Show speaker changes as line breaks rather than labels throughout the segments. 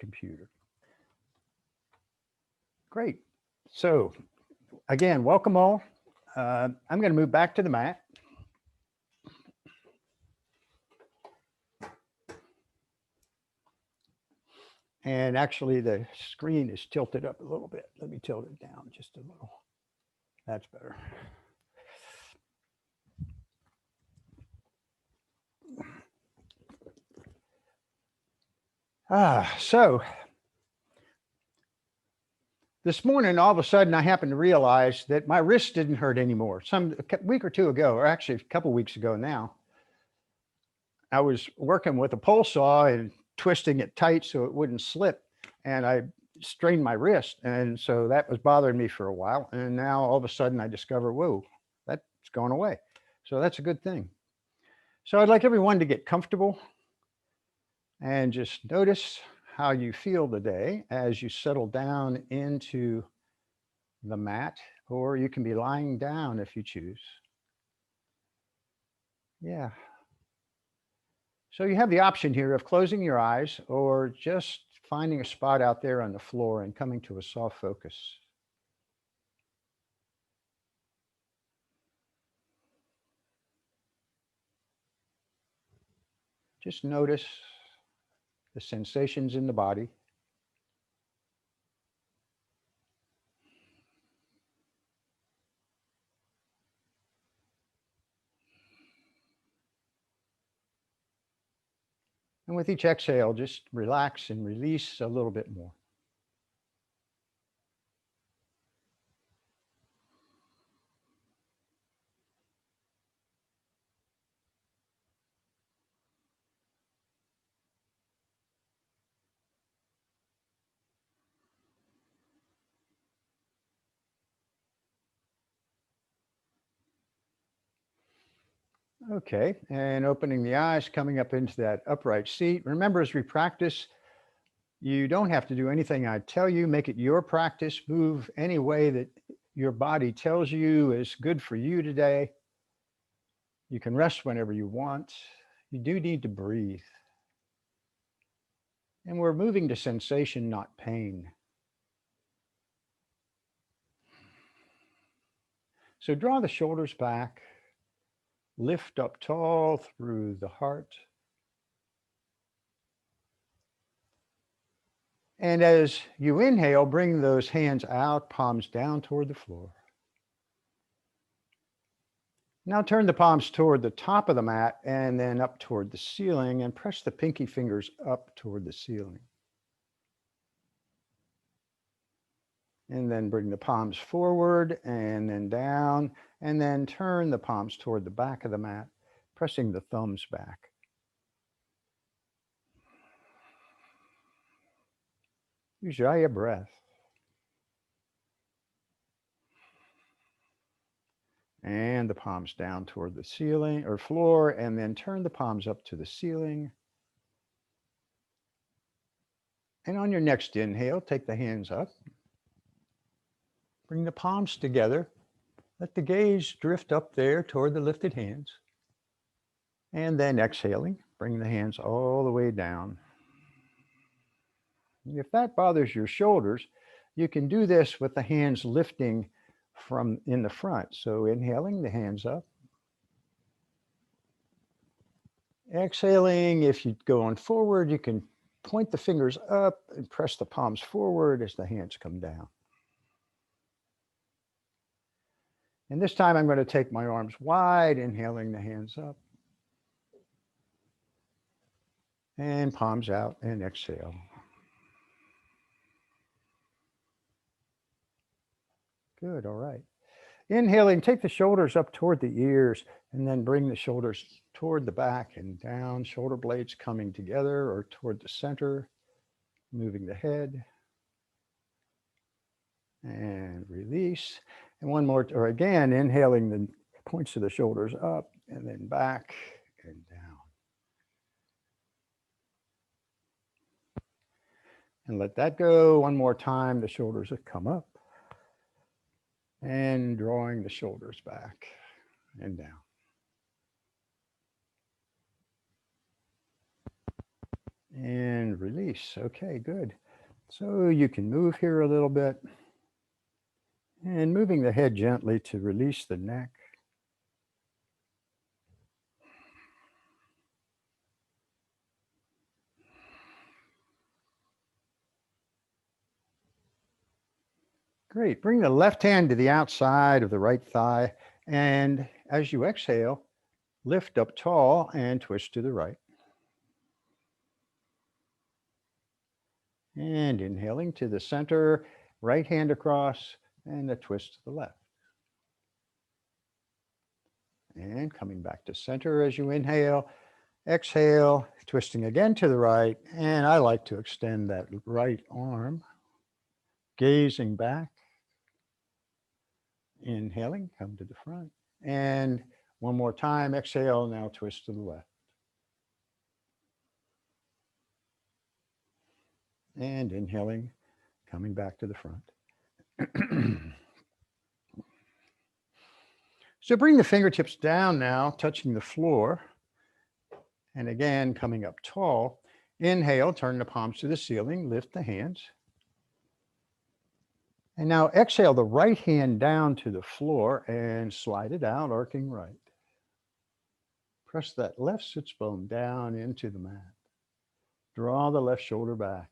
computer. Great. So again, welcome all. I'm going to move back to the mat. And actually the screen is tilted up a little bit. Let me tilt it down just a little. That's better. So this morning, all of a sudden, I happened to realize that my wrist didn't hurt anymore. A week or two ago, or actually a couple weeks ago now, I was working with a pole saw and twisting it tight so it wouldn't slip. And I strained my wrist. And so that was bothering me for a while. And now all of a sudden I discover, whoa, that's gone away. So that's a good thing. So I'd like everyone to get comfortable and just notice how you feel today as you settle down into the mat, or you can be lying down if you choose. Yeah. So you have the option here of closing your eyes or just finding a spot out there on the floor and coming to a soft focus. Just notice the sensations in the body. And with each exhale, just relax and release a little bit more. Okay, and opening the eyes, coming up into that upright seat. Remember, as we practice, you don't have to do anything I tell you. Make it your practice. Move any way that your body tells you is good for you today. You can rest whenever you want. You do need to breathe. And we're moving to sensation, not pain. So draw the shoulders back. Lift up tall through the heart. And as you inhale, bring those hands out, palms down toward the floor. Now turn the palms toward the top of the mat and then up toward the ceiling, and press the pinky fingers up toward the ceiling. And then bring the palms forward and then down, and then turn the palms toward the back of the mat, pressing the thumbs back. Enjoy your breath. And the palms down toward the ceiling or floor, and then turn the palms up to the ceiling. And on your next inhale, take the hands up. Bring the palms together. Let the gaze drift up there toward the lifted hands. And then exhaling, bring the hands all the way down. If that bothers your shoulders, you can do this with the hands lifting from in the front. So inhaling, the hands up. Exhaling, if you go on forward, you can point the fingers up and press the palms forward as the hands come down. And this time I'm going to take my arms wide, inhaling the hands up. And palms out and exhale. Good, all right. Inhaling, take the shoulders up toward the ears and then bring the shoulders toward the back and down, shoulder blades coming together or toward the center, moving the head. And release. And one more, or again, inhaling the points of the shoulders up and then back and down. And let that go. One more time, the shoulders have come up. And drawing the shoulders back and down. and release. Okay, good. So you can move here a little bit and moving the head gently to release the neck. Great. Bring the left hand to the outside of the right thigh. And as you exhale, lift up tall and twist to the right. And inhaling to the center, right hand across, and a twist to the left. And coming back to center as you inhale, exhale, twisting again to the right. And I like to extend that right arm, gazing back. Inhaling, come to the front. And one more time, exhale, now twist to the left. And inhaling, coming back to the front. So bring the fingertips down now, touching the floor. And again, coming up tall. Inhale, turn the palms to the ceiling, lift the hands. And now exhale the right hand down to the floor and slide it out, arcing right. Press that left sits bone down into the mat. Draw the left shoulder back.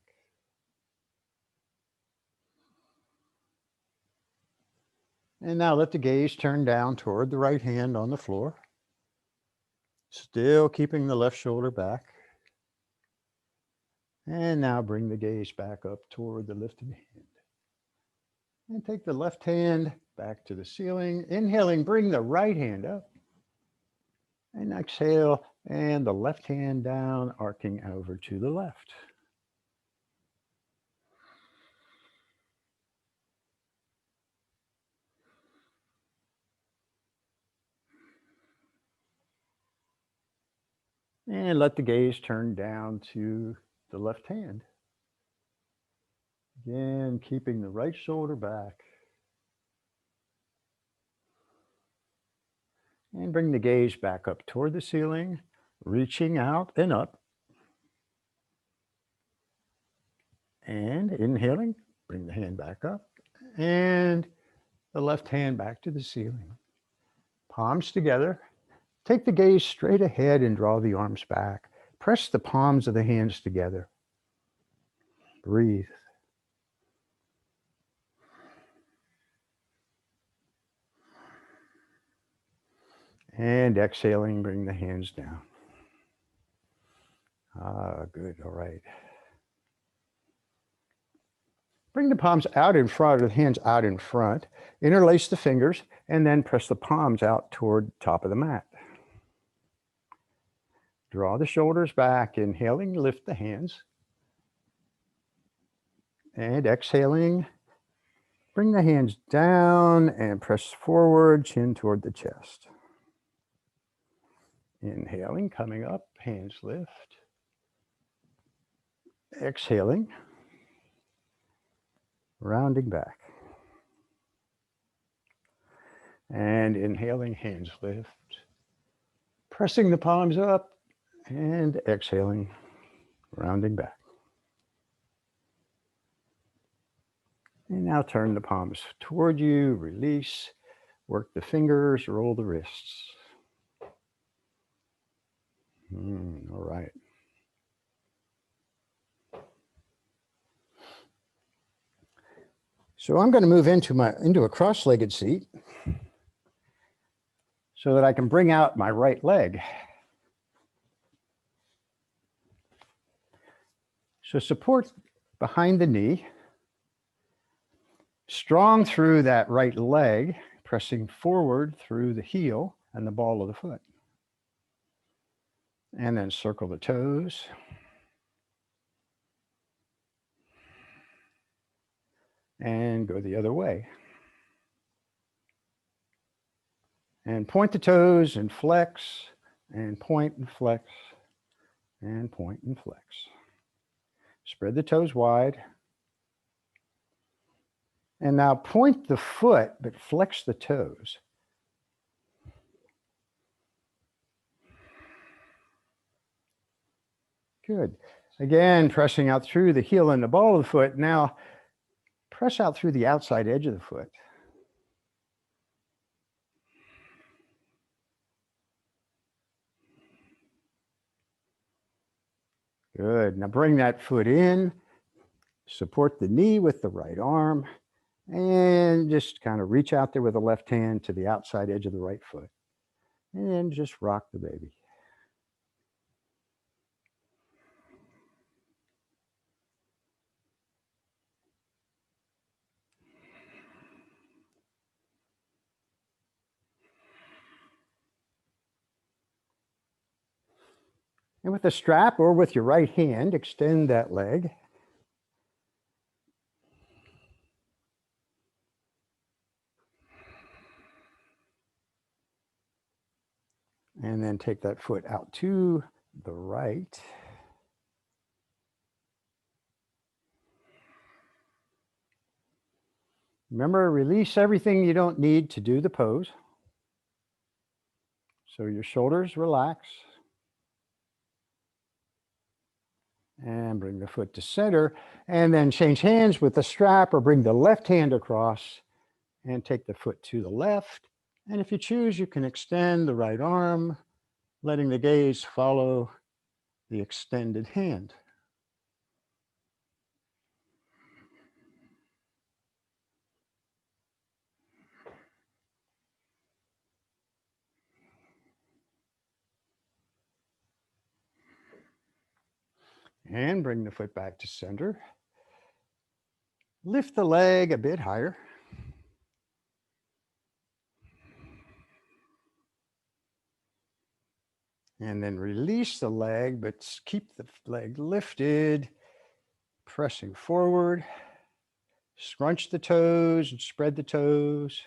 And now let the gaze turn down toward the right hand on the floor. Still keeping the left shoulder back. And now bring the gaze back up toward the lifted hand. And take the left hand back to the ceiling. Inhaling, bring the right hand up. And exhale, and the left hand down, arcing over to the left. And let the gaze turn down to the left hand. Again, keeping the right shoulder back. And bring the gaze back up toward the ceiling, reaching out and up. And inhaling, bring the hand back up. And the left hand back to the ceiling. Palms together. Take the gaze straight ahead and draw the arms back. Press the palms of the hands together. Breathe. And exhaling, bring the hands down. Good. All right. Bring the palms out in front, or the hands out in front. Interlace the fingers, and then press the palms out toward the top of the mat. Draw the shoulders back. Inhaling, lift the hands. And exhaling, bring the hands down and press forward, chin toward the chest. Inhaling, coming up, hands lift. Exhaling, rounding back. And inhaling, hands lift. Pressing the palms up and exhaling, rounding back. And now turn the palms toward you, release, work the fingers, roll the wrists. All right. So I'm going to move into a cross-legged seat so that I can bring out my right leg. So support behind the knee, strong through that right leg, pressing forward through the heel and the ball of the foot. And then circle the toes. And go the other way. And point the toes and flex, and point and flex, and point and flex. Spread the toes wide. And now point the foot, but flex the toes. Good. Again, pressing out through the heel and the ball of the foot. Now, press out through the outside edge of the foot. Good. Now bring that foot in, support the knee with the right arm, and just kind of reach out there with the left hand to the outside edge of the right foot. And just rock the baby. And with a strap or with your right hand, extend that leg. And then take that foot out to the right. Remember, release everything you don't need to do the pose. So your shoulders relax. And bring the foot to center. And then change hands with the strap, or bring the left hand across and take the foot to the left. And if you choose, you can extend the right arm, letting the gaze follow the extended hand. And bring the foot back to center. Lift the leg a bit higher. And then release the leg, but keep the leg lifted, pressing forward. Scrunch the toes and spread the toes.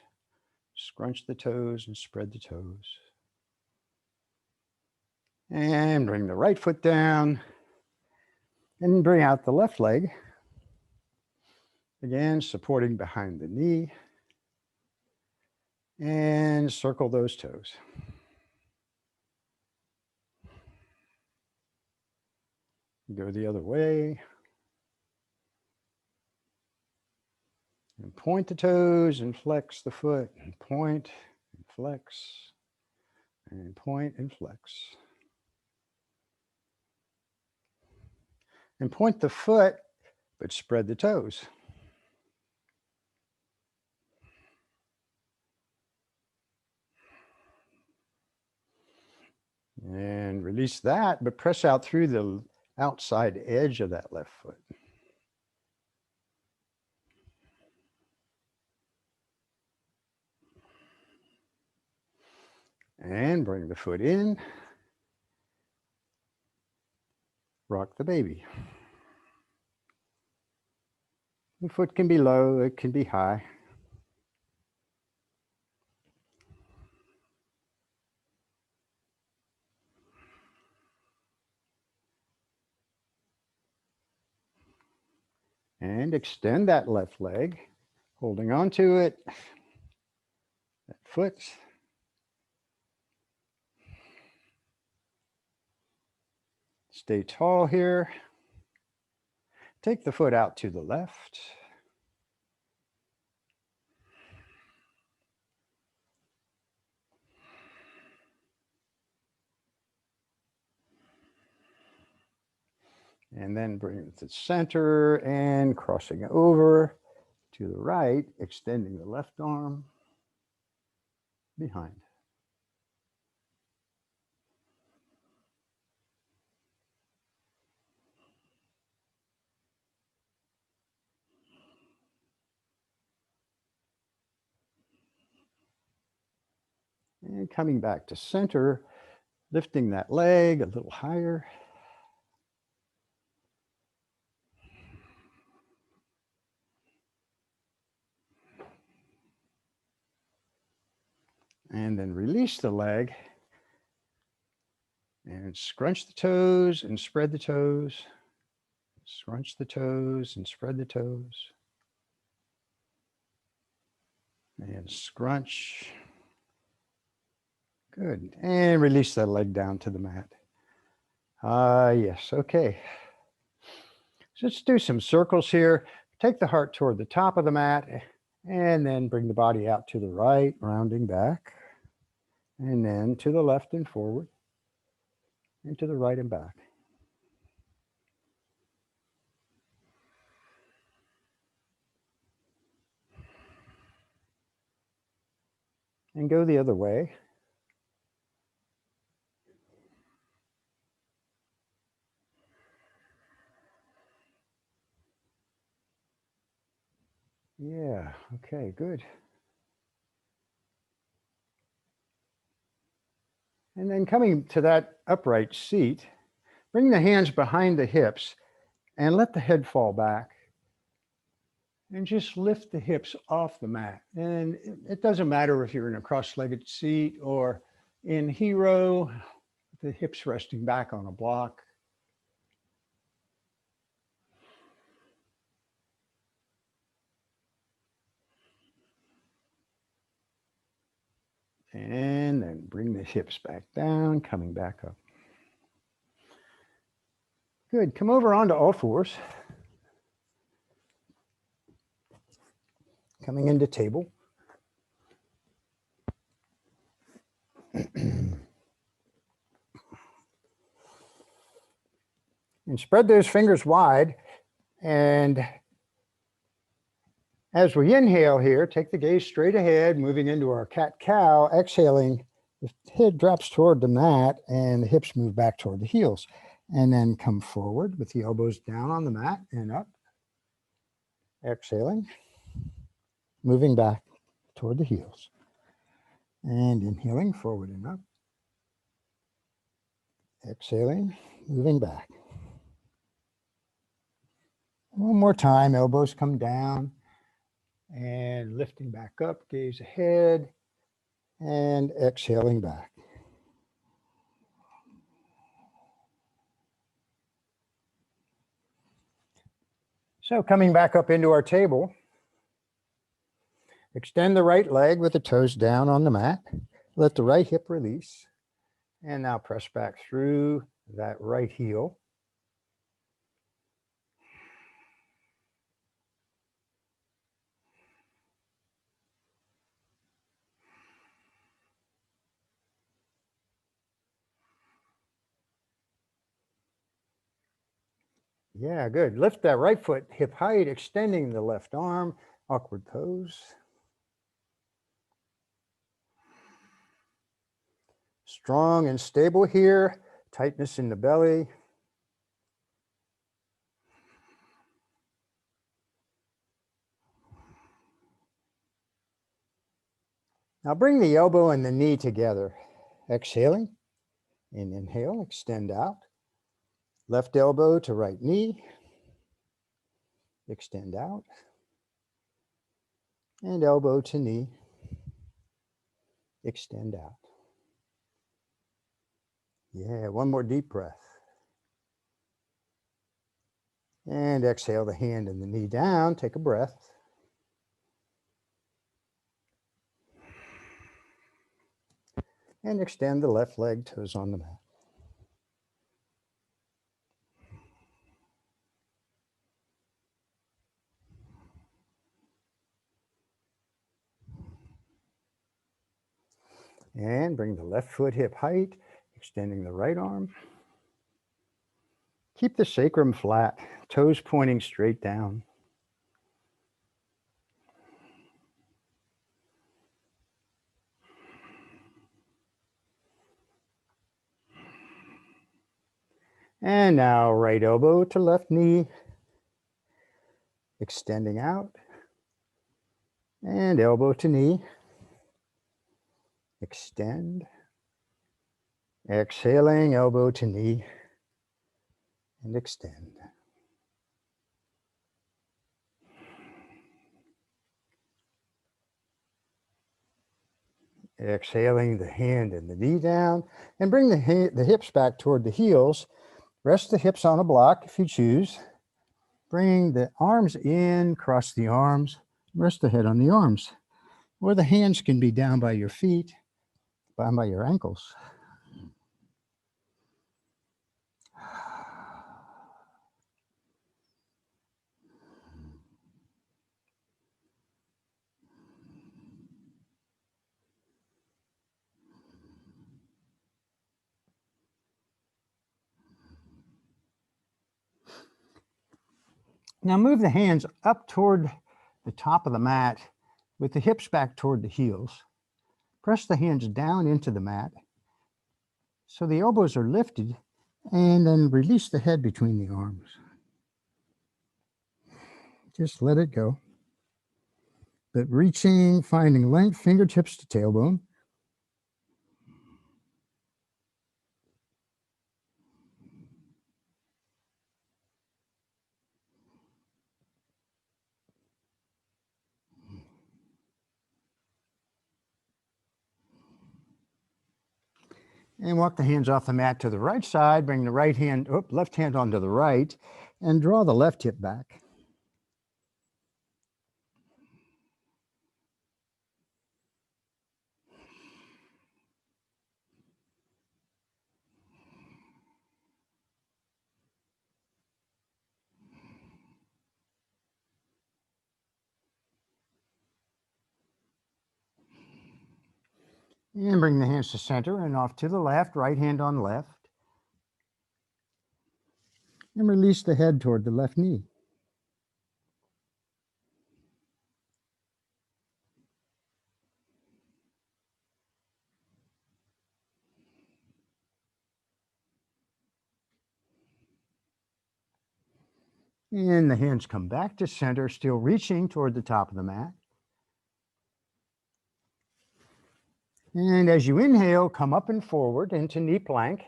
Scrunch the toes and spread the toes. And bring the right foot down. And bring out the left leg. Again, supporting behind the knee. And circle those toes. Go the other way. And point the toes and flex the foot. And point and flex. And point and flex. And point the foot, but spread the toes. And release that, but press out through the outside edge of that left foot. And bring the foot in. Rock the baby. The foot can be low, it can be high. And extend that left leg, holding on to it. That foot. Stay tall here. Take the foot out to the left. And then bring it to the center and crossing over to the right, extending the left arm behind. And coming back to center, lifting that leg a little higher. And then release the leg and scrunch the toes and spread the toes. Scrunch the toes and spread the toes. And scrunch. Good. And release that leg down to the mat. Yes, okay. So let's do some circles here. Take the heart toward the top of the mat and then bring the body out to the right, rounding back. And then to the left and forward. And to the right and back. And go the other way. Yeah, okay, good. And then coming to that upright seat, bring the hands behind the hips and let the head fall back. And just lift the hips off the mat. And it doesn't matter if you're in a cross-legged seat or in hero, the hips resting back on a block. And then bring the hips back down, coming back up. Good, come over onto all fours. Coming into table. And spread those fingers wide. And as we inhale here, take the gaze straight ahead, moving into our cat-cow. Exhaling, the head drops toward the mat and the hips move back toward the heels. And then come forward with the elbows down on the mat and up. Exhaling, moving back toward the heels. And inhaling, forward and up. Exhaling, moving back. One more time, elbows come down and lifting back up, gaze ahead and exhaling back. So coming back up into our table, extend the right leg with the toes down on the mat. Let the right hip release. And now press back through that right heel. Yeah, good. Lift that right foot hip height, extending the left arm, awkward pose. Strong and stable here, tightness in the belly. Now bring the elbow and the knee together. Exhaling and inhale, extend out. Left elbow to right knee. Extend out. And elbow to knee. Extend out. Yeah, one more deep breath. And exhale the hand and the knee down. Take a breath. And extend the left leg, toes on the mat. And bring the left foot hip height, extending the right arm. Keep the sacrum flat, toes pointing straight down. And now right elbow to left knee, extending out. And elbow to knee, extend. Exhaling, elbow to knee, and extend. Exhaling the hand and the knee down, and bring the hips back toward the heels. Rest the hips on a block if you choose. Bring the arms in, cross the arms, rest the head on the arms. Or the hands can be down by your feet, down by your ankles. Now move the hands up toward the top of the mat with the hips back toward the heels. Press the hands down into the mat so the elbows are lifted, and then release the head between the arms. Just let it go. But reaching, finding length, fingertips to tailbone. And walk the hands off the mat to the right side, bring the left hand onto the right, and draw the left hip back. And bring the hands to center and off to the left, right hand on left. And release the head toward the left knee. And the hands come back to center, still reaching toward the top of the mat. And as you inhale, come up and forward into knee plank.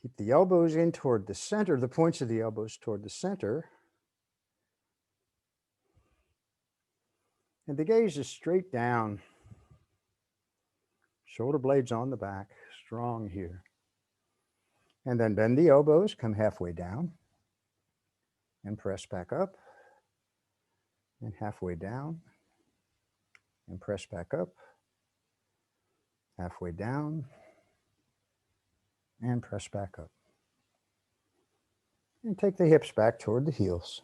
Keep the elbows in toward the center, the points of the elbows toward the center. And the gaze is straight down. Shoulder blades on the back, strong here. And then bend the elbows, come halfway down, and press back up, and halfway down, and press back up, halfway down, and press back up. And take the hips back toward the heels.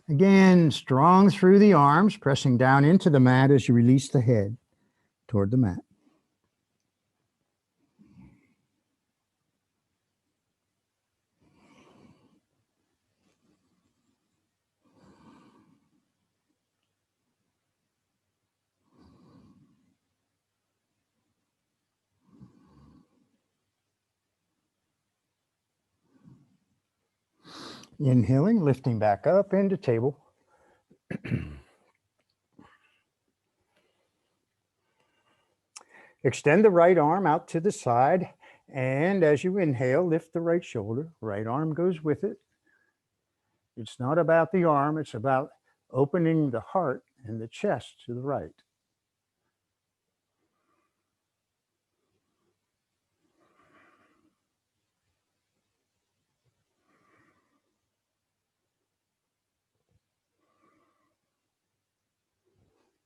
Again, strong through the arms, pressing down into the mat as you release the head toward the mat. Inhaling, lifting back up into table. Extend the right arm out to the side, and as you inhale, lift the right shoulder. Right arm goes with it. It's not about the arm, it's about opening the heart and the chest to the right.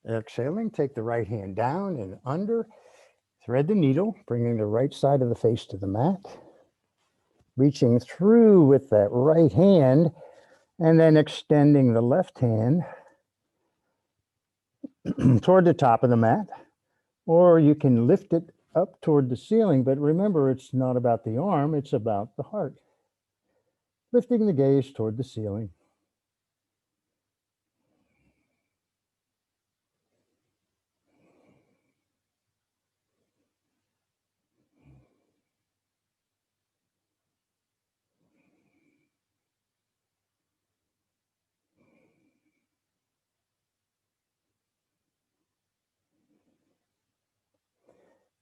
Exhaling, take the right hand down and under, thread the needle, bringing the right side of the face to the mat, reaching through with that right hand, and then extending the left hand toward the top of the mat, or you can lift it up toward the ceiling, but remember, it's not about the arm, it's about the heart. Lifting the gaze toward the ceiling.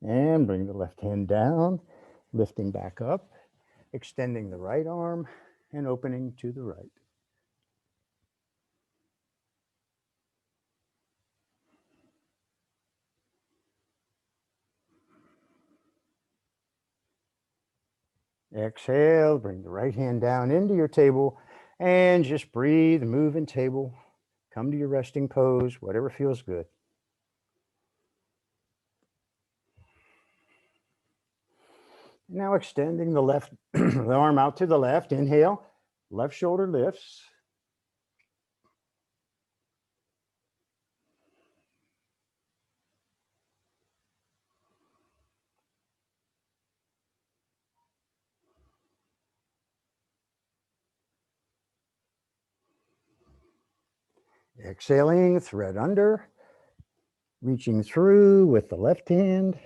And bring the left hand down, lifting back up, extending the right arm and opening to the right. Exhale, bring the right hand down into your table and just breathe, move in table, come to your resting pose, whatever feels good. Now extending the left the arm out to the left, inhale, left shoulder lifts. Exhaling, thread under, reaching through with the left hand.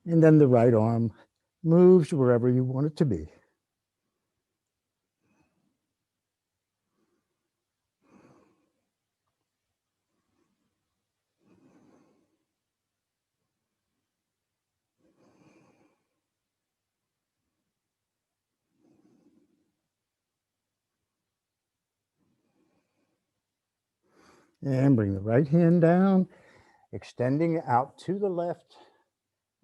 And then the right arm moves wherever you want it to be. And bring the right hand down, extending out to the left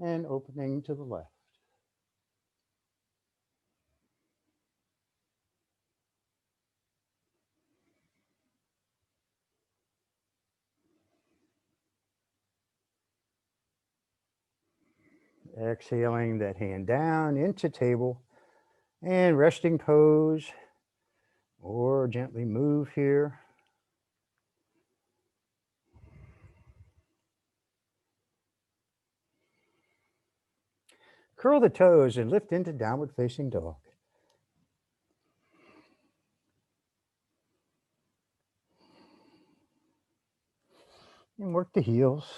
and opening to the left. Exhaling that hand down into table and resting pose, or gently move here. Curl the toes and lift into downward facing dog. And work the heels.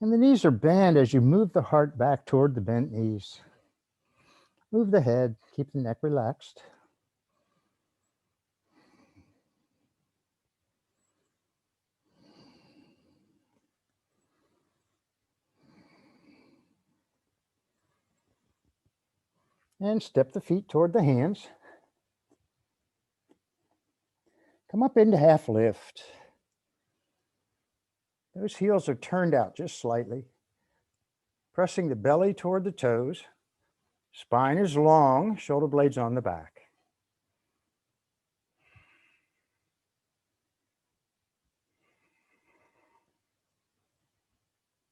And the knees are bent as you move the heart back toward the bent knees. Move the head, keep the neck relaxed. And step the feet toward the hands. Come up into half lift. Those heels are turned out just slightly. Pressing the belly toward the toes. Spine is long, shoulder blades on the back.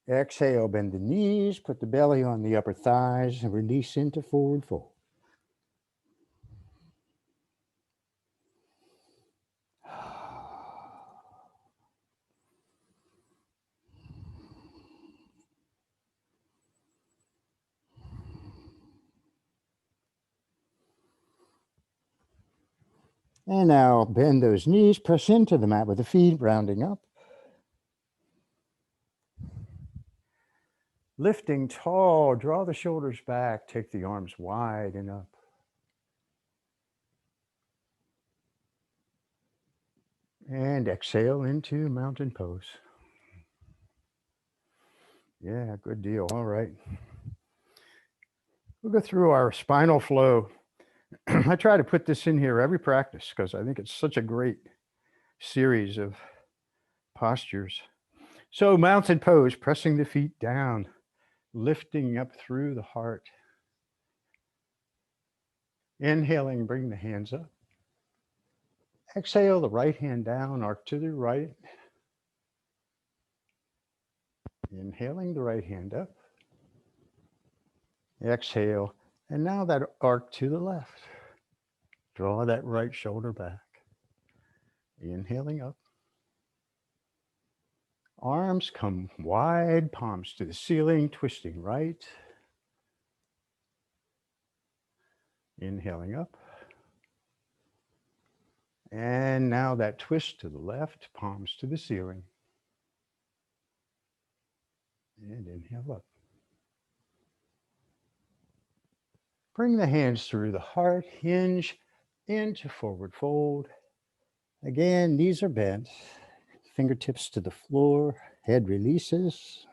Exhale, bend the knees, put the belly on the upper thighs, and release into forward fold. And now bend those knees, press into the mat with the feet rounding up. Lifting tall, draw the shoulders back, take the arms wide and up. And exhale into mountain pose. Yeah, good deal. All right. We'll go through our spinal flow. I try to put this in here every practice because I think it's such a great series of postures. So mountain pose, pressing the feet down, lifting up through the heart. Inhaling, bring the hands up. Exhale, the right hand down, arc to the right. Inhaling, the right hand up. Exhale, and now that arc to the left. Draw that right shoulder back. Inhaling up. Arms come wide, palms to the ceiling, twisting right. Inhaling up. And now that twist to the left, palms to the ceiling. And inhale up. Bring the hands through the heart, hinge into forward fold. Again, knees are bent, fingertips to the floor, head releases.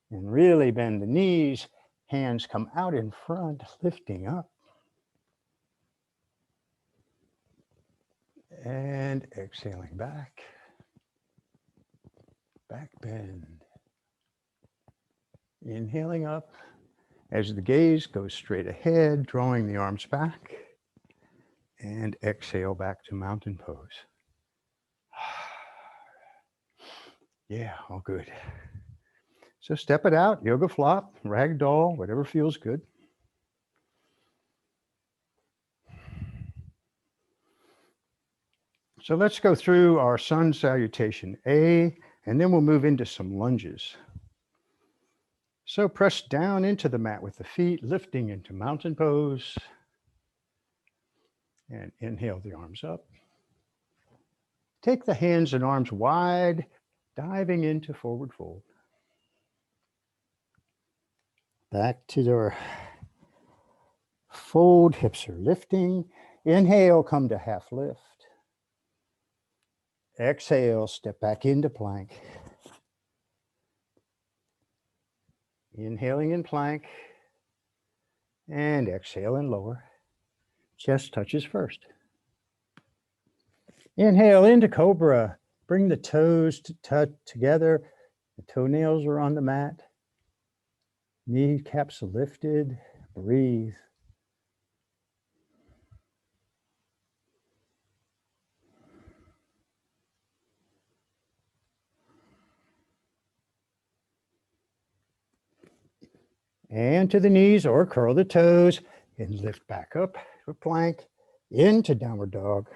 And really bend the knees, hands come out in front, lifting up. And exhaling back. Back bend. Inhaling up as the gaze goes straight ahead, drawing the arms back. And exhale back to mountain pose. Yeah, all good. So step it out, yoga flop, ragdoll, whatever feels good. So let's go through our sun salutation A, and then we'll move into some lunges. So press down into the mat with the feet, lifting into mountain pose. And inhale the arms up. Take the hands and arms wide, diving into forward fold. Back to the fold, hips are lifting. Inhale, come to half lift. Exhale, step back into plank. Inhaling in plank and exhale and lower. Chest touches first. Inhale into cobra. Bring the toes together. The toenails are on the mat. Kneecaps lifted. Breathe. And to the knees or curl the toes and lift back up for plank into downward dog.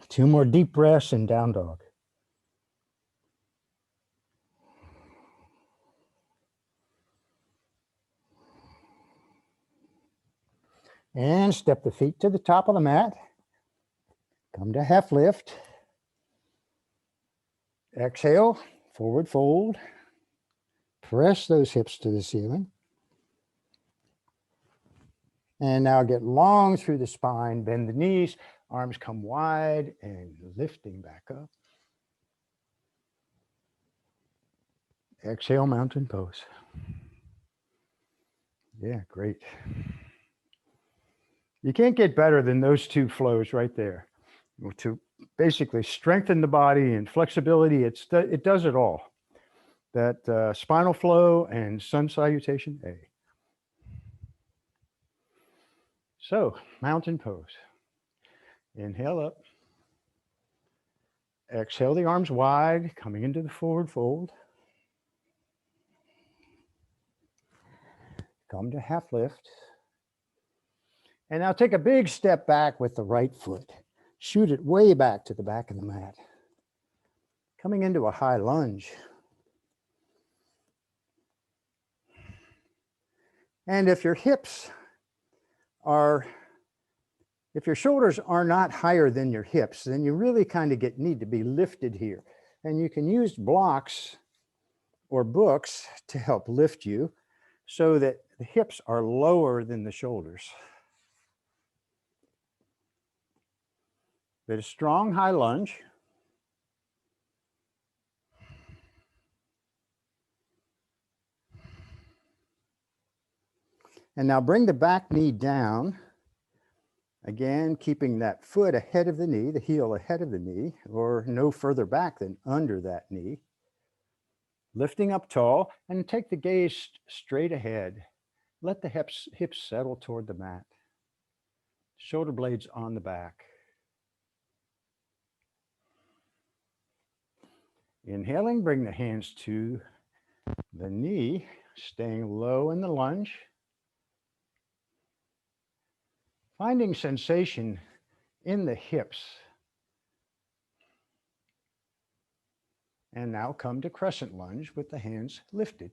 Two more deep breaths in down dog. And step the feet to the top of the mat. Come to half lift. Exhale, forward fold. Press those hips to the ceiling. And now get long through the spine, bend the knees, arms come wide and lifting back up. Exhale, mountain pose. Yeah, great. You can't get better than those two flows right there. To basically strengthen the body and flexibility, it does it all. That spinal flow and sun salutation A. So, mountain pose. Inhale up. Exhale the arms wide, coming into the forward fold. Come to half lift. And now take a big step back with the right foot. Shoot it way back to the back of the mat. Coming into a high lunge. And if your shoulders are not higher than your hips, then you really kind of need to be lifted here. And you can use blocks or books to help lift you so that the hips are lower than the shoulders. But a strong high lunge. And now bring the back knee down. Again, keeping that foot ahead of the knee, the heel ahead of the knee, or no further back than under that knee. Lifting up tall and take the gaze straight ahead. Let the hips settle toward the mat. Shoulder blades on the back. Inhaling, bring the hands to the knee, staying low in the lunge. Finding sensation in the hips. And now come to crescent lunge with the hands lifted.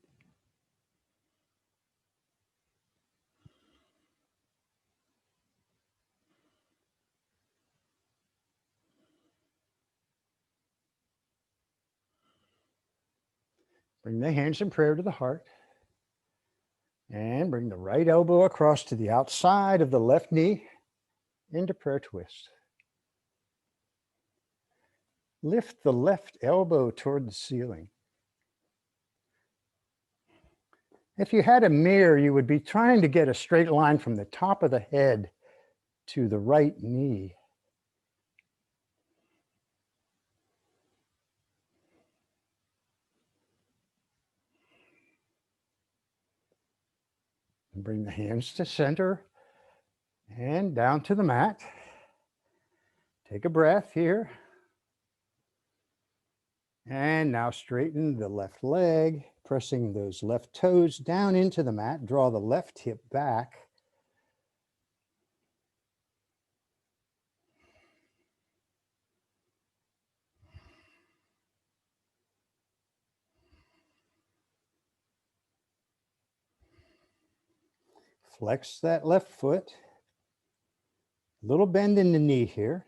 Bring the hands in prayer to the heart. And bring the right elbow across to the outside of the left knee into prayer twist. Lift the left elbow toward the ceiling. If you had a mirror, you would be trying to get a straight line from the top of the head to the right knee. Bring the hands to center and down to the mat. Take a breath here. And now straighten the left leg, pressing those left toes down into the mat. Draw the left hip back. Flex that left foot. Little bend in the knee here.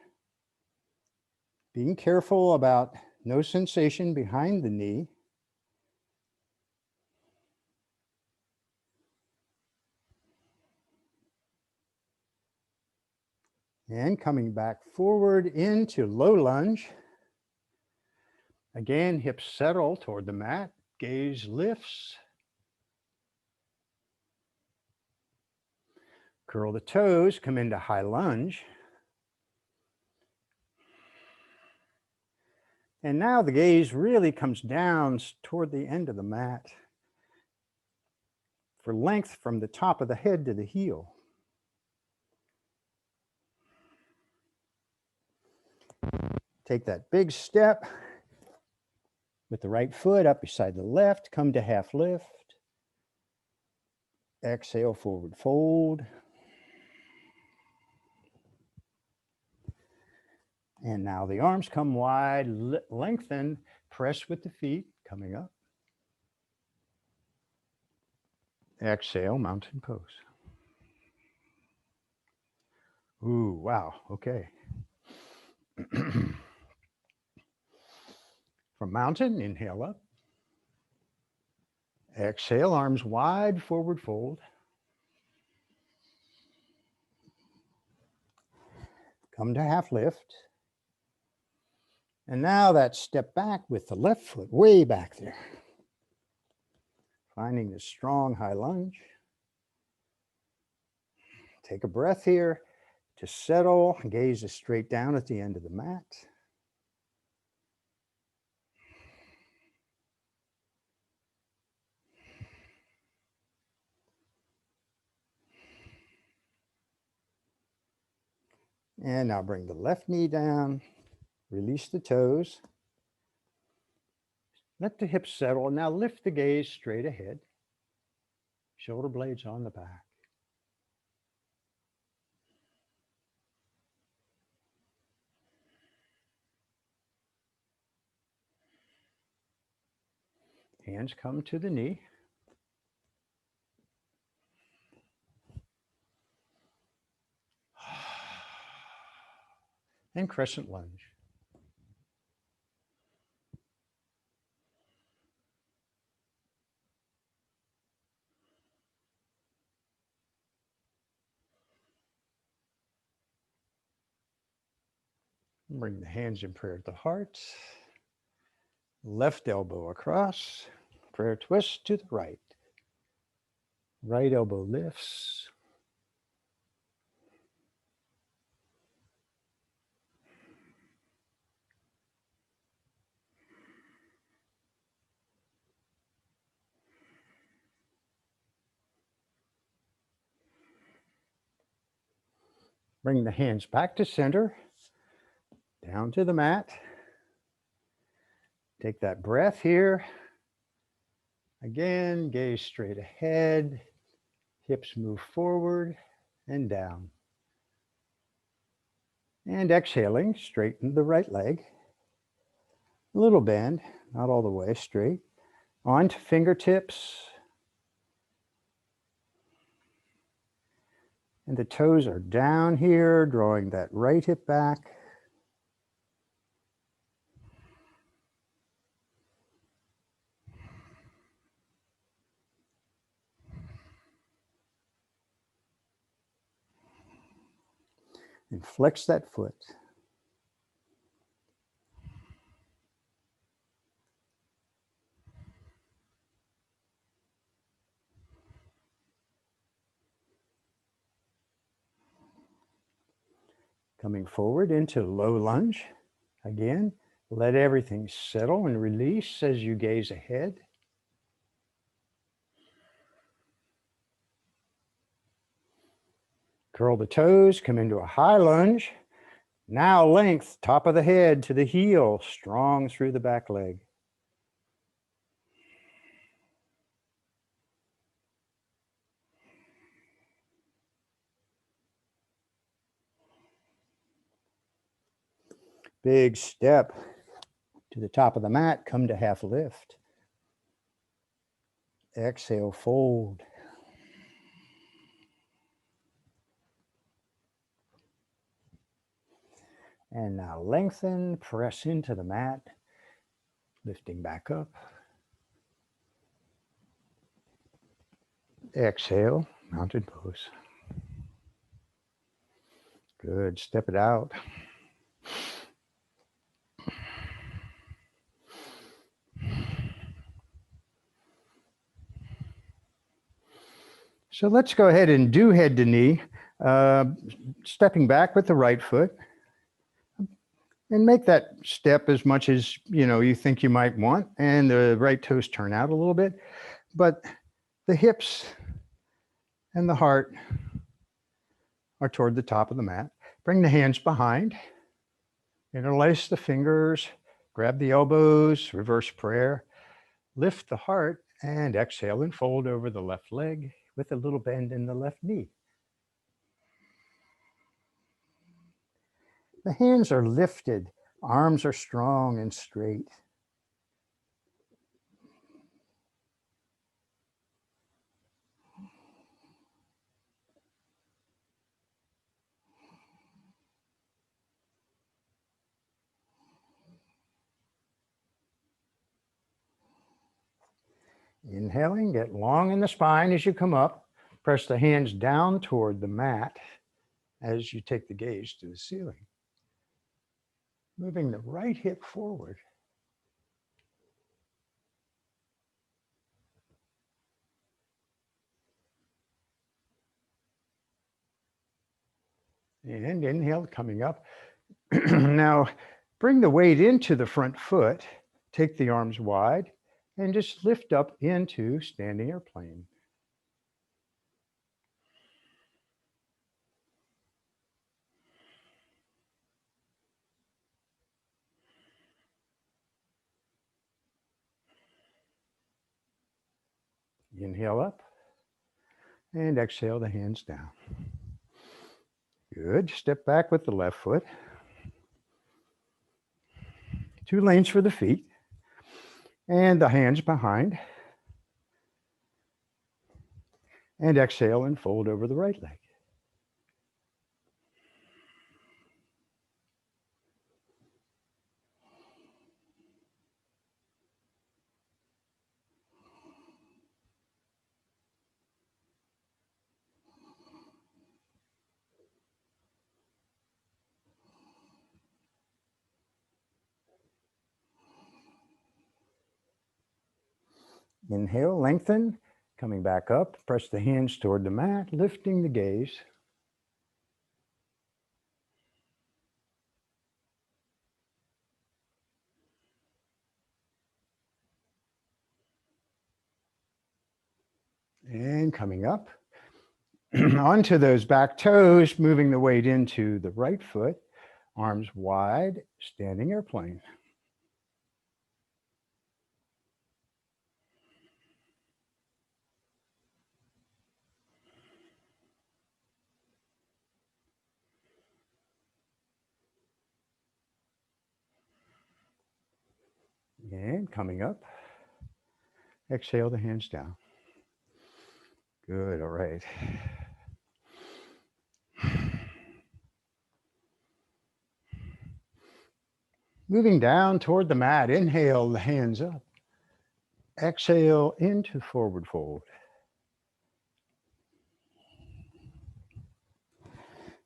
Being careful about no sensation behind the knee. And coming back forward into low lunge. Again, hips settle toward the mat, gaze lifts. Curl the toes, come into high lunge. And now the gaze really comes down toward the end of the mat for length from the top of the head to the heel. Take that big step with the right foot up beside the left, come to half lift. Exhale, forward fold. And now the arms come wide, lengthen, press with the feet, coming up. Exhale, mountain pose. Ooh, wow, okay. From mountain, inhale up. Exhale, arms wide, forward fold. Come to half lift. And now that step back with the left foot way back there. Finding the strong high lunge. Take a breath here to settle. Gaze is straight down at the end of the mat. And now bring the left knee down. Release the toes. Let the hips settle. Now lift the gaze straight ahead. Shoulder blades on the back. Hands come to the knee. And crescent lunge. Bring the hands in prayer to the heart. Left elbow across. Prayer twist to the right. Right elbow lifts. Bring the hands back to center. Down to the mat. Take that breath here. Again, gaze straight ahead. Hips move forward and down. And exhaling, straighten the right leg. A little bend, not all the way straight. On to fingertips. And the toes are down here, drawing that right hip back. And flex that foot. Coming forward into low lunge. Again, let everything settle and release as you gaze ahead. Curl the toes, come into a high lunge. Now length, top of the head to the heel, strong through the back leg. Big step to the top of the mat, come to half lift. Exhale, fold. And now lengthen, press into the mat, lifting back up. Exhale, mountain pose. Good, step it out. So let's go ahead and do head to knee, stepping back with the right foot. And make that step as much as you think you might want, and the right toes turn out a little bit, but the hips and the heart are toward the top of the mat. Bring the hands behind, interlace the fingers, grab the elbows, reverse prayer, lift the heart, and exhale and fold over the left leg with a little bend in the left knee. The hands are lifted, arms are strong and straight. Inhaling, get long in the spine as you come up. Press the hands down toward the mat as you take the gaze to the ceiling. Moving the right hip forward. And inhale, coming up. Now, bring the weight into the front foot. Take the arms wide and just lift up into standing airplane. Inhale up and exhale the hands down. Good. Step back with the left foot. 2 lanes for the feet and the hands behind. And exhale and fold over the right leg. Inhale, lengthen, coming back up, press the hands toward the mat, lifting the gaze. And coming up, onto those back toes, moving the weight into the right foot, arms wide, standing airplane. And coming up, exhale the hands down. Good, all right. Moving down toward the mat, inhale the hands up. Exhale into forward fold.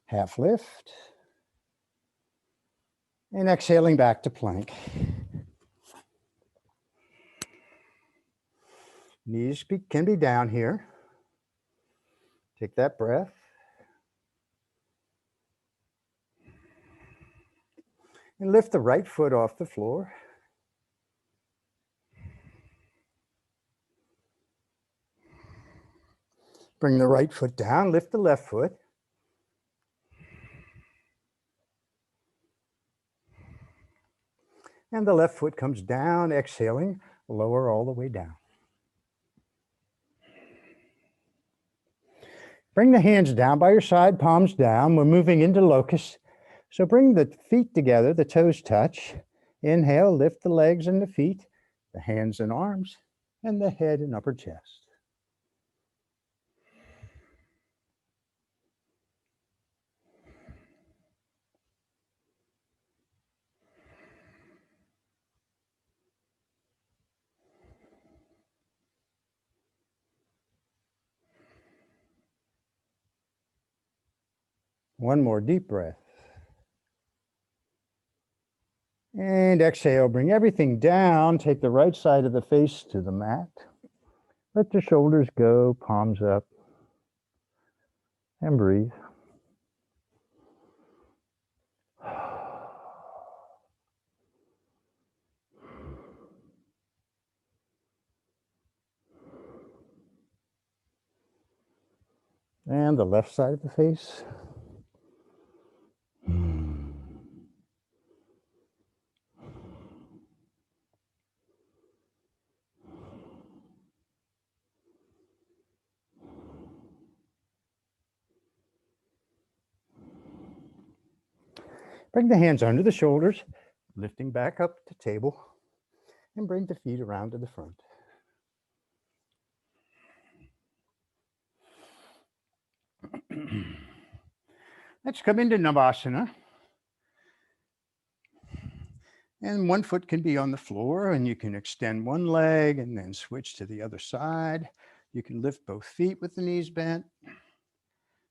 Half lift. And exhaling back to plank. Knees can be down here. Take that breath. And lift the right foot off the floor. Bring the right foot down, lift the left foot. And the left foot comes down, exhaling, lower all the way down. Bring the hands down by your side, palms down. We're moving into locust. So bring the feet together, the toes touch. Inhale, lift the legs and the feet, the hands and arms, and the head and upper chest. One more deep breath. And exhale, bring everything down. Take the right side of the face to the mat. Let the shoulders go, palms up, and breathe. And the left side of the face. Bring the hands under the shoulders, lifting back up to table, and bring the feet around to the front. Let's come into Navasana. And one foot can be on the floor, and you can extend one leg and then switch to the other side. You can lift both feet with the knees bent.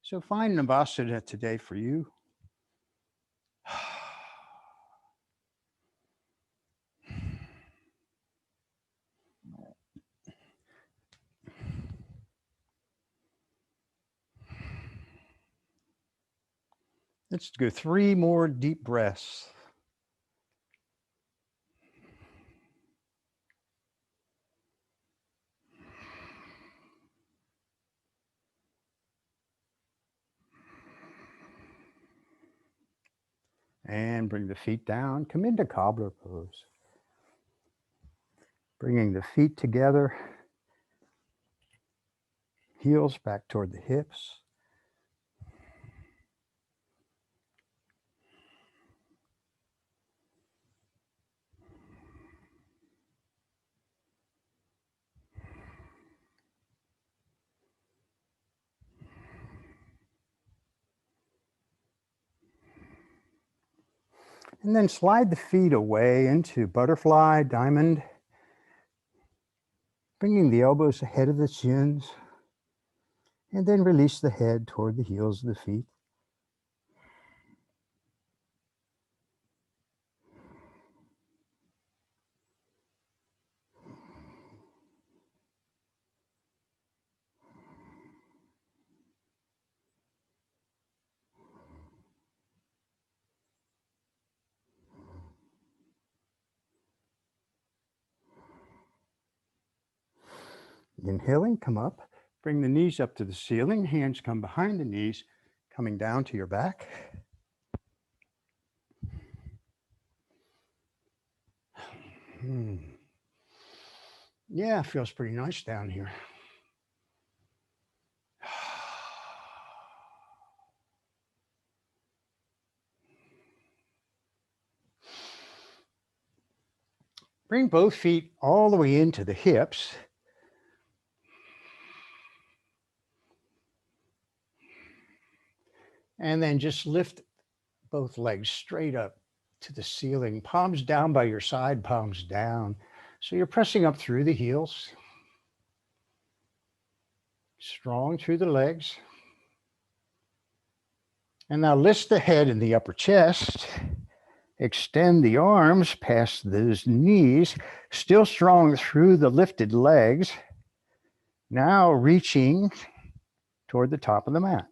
So find Navasana today for you. Let's go 3 more deep breaths. And bring the feet down. Come into cobbler pose. Bringing the feet together. Heels back toward the hips. And then slide the feet away into butterfly, diamond. Bringing the elbows ahead of the shins. And then release the head toward the heels of the feet. Inhaling, come up. Bring the knees up to the ceiling. Hands come behind the knees, coming down to your back. Yeah, feels pretty nice down here. Bring both feet all the way into the hips. And then just lift both legs straight up to the ceiling, palms down by your side, palms down. So you're pressing up through the heels, strong through the legs. And now lift the head and the upper chest. Extend the arms past those knees, still strong through the lifted legs. Now reaching toward the top of the mat.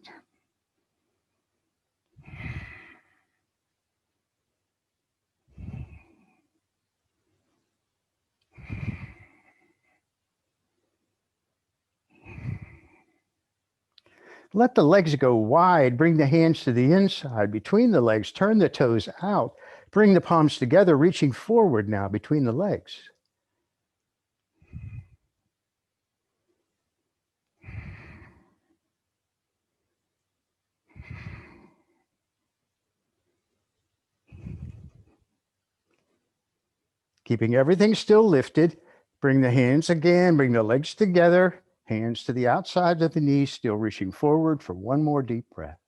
Let the legs go wide. Bring the hands to the inside between the legs. Turn the toes out. Bring the palms together, reaching forward now between the legs. Keeping everything still lifted. Bring the hands again. Bring the legs together. Hands to the outside of the knees, still reaching forward for one more deep breath.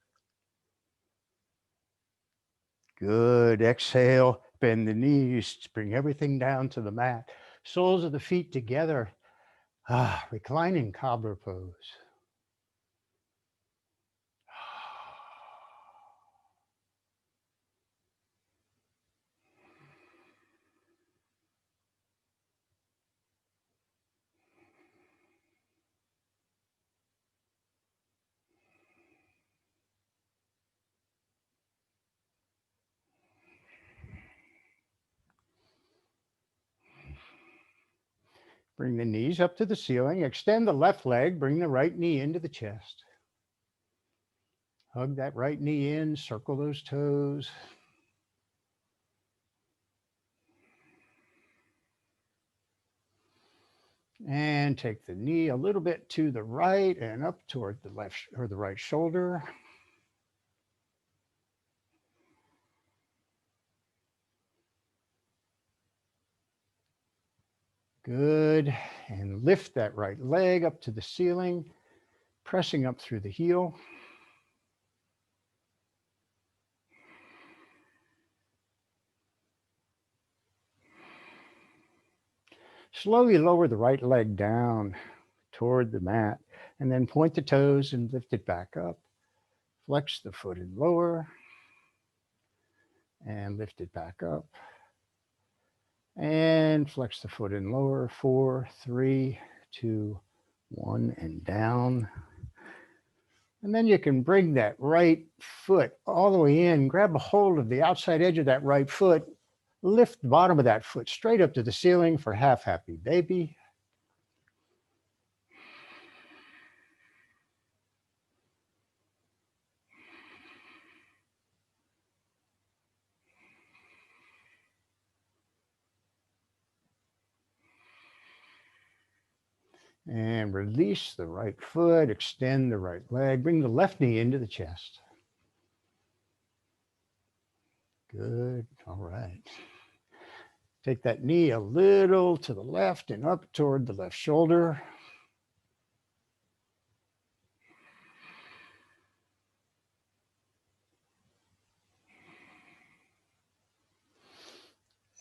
Good. Exhale. Bend the knees. Bring everything down to the mat. Soles of the feet together. Reclining cobbler pose. Bring the knees up to the ceiling. Extend the left leg. Bring the right knee into the chest. Hug that right knee in. Circle those toes. And take the knee a little bit to the right and up toward the left or the right shoulder. Good. And lift that right leg up to the ceiling, pressing up through the heel. Slowly lower the right leg down toward the mat, and then point the toes and lift it back up. Flex the foot and lower, and lift it back up. And flex the foot and lower. 4, 3, 2, 1, and down. And then you can bring that right foot all the way in, grab a hold of the outside edge of that right foot, lift the bottom of that foot straight up to the ceiling for half happy baby. And release the right foot, extend the right leg, bring the left knee into the chest. Good, all right. Take that knee a little to the left and up toward the left shoulder.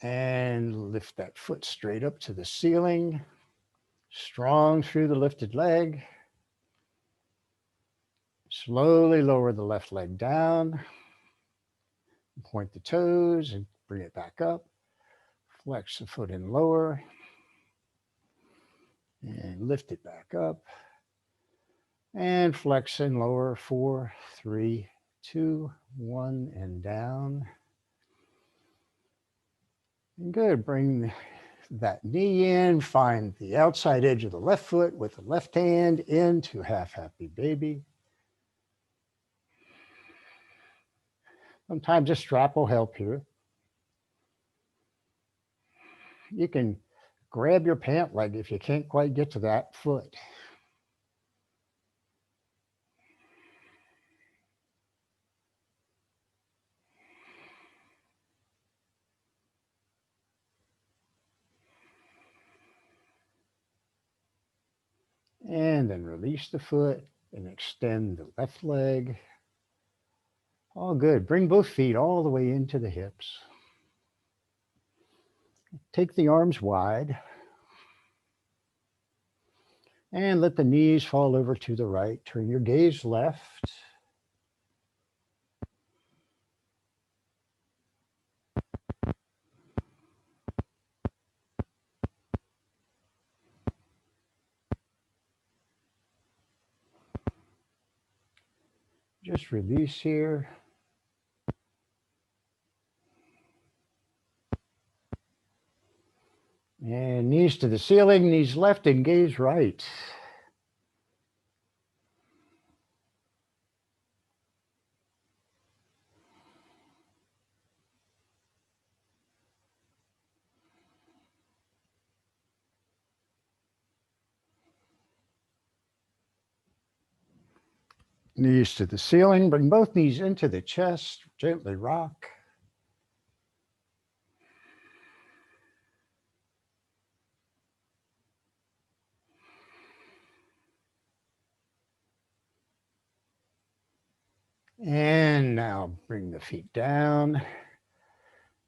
And lift that foot straight up to the ceiling. Strong through the lifted leg. Slowly lower the left leg down. Point the toes and bring it back up. Flex the foot in lower. And lift it back up. And flex and lower. 4, 3, 2, 1, and down. And good. Bring that knee in. Find the outside edge of the left foot with the left hand into half happy baby. Sometimes a strap will help here. You can grab your pant leg if you can't quite get to that foot. And then release the foot and extend the left leg. All good. Bring both feet all the way into the hips. Take the arms wide. And let the knees fall over to the right. Turn your gaze left. Just release here. And knees to the ceiling, knees left and gaze right. Knees to the ceiling, bring both knees into the chest, gently rock. And now bring the feet down.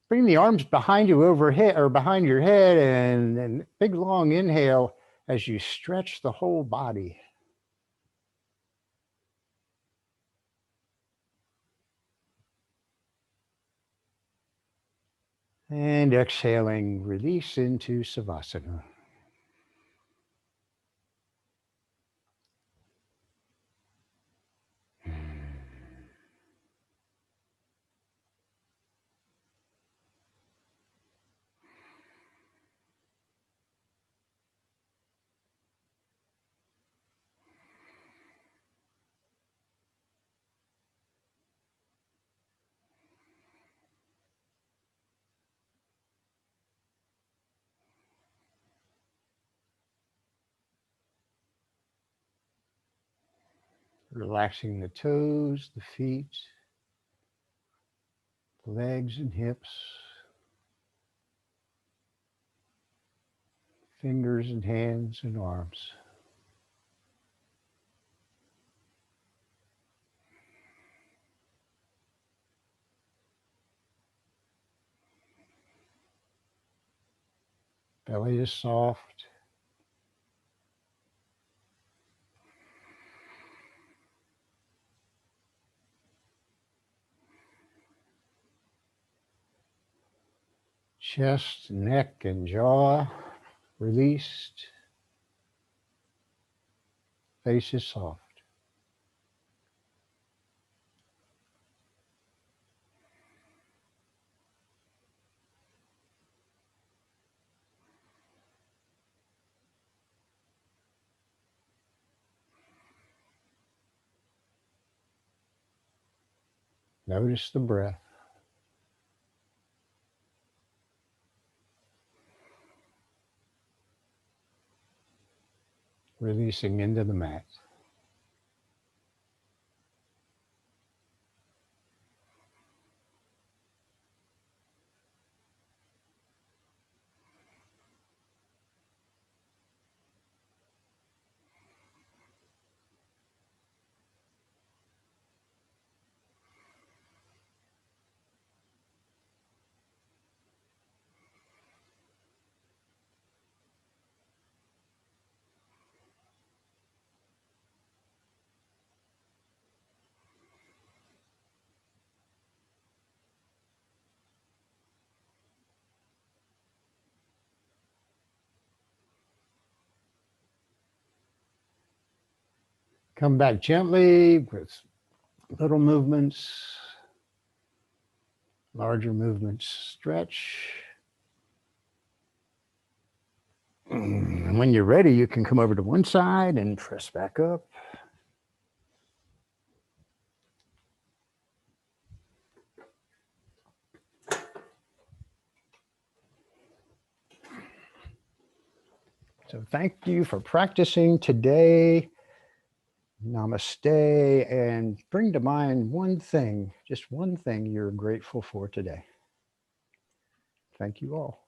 Bring the arms behind you overhead or behind your head, and then big long inhale as you stretch the whole body. And exhaling, release into Savasana. Relaxing the toes, the feet, the legs and hips, fingers and hands and arms. Belly is soft. Chest, neck, and jaw released. Face is soft. Notice the breath. Releasing into the mat. Come back gently with little movements, larger movements. Stretch. And when you're ready, you can come over to one side and press back up. So thank you for practicing today. Namaste, and bring to mind one thing, just one thing you're grateful for today. Thank you all.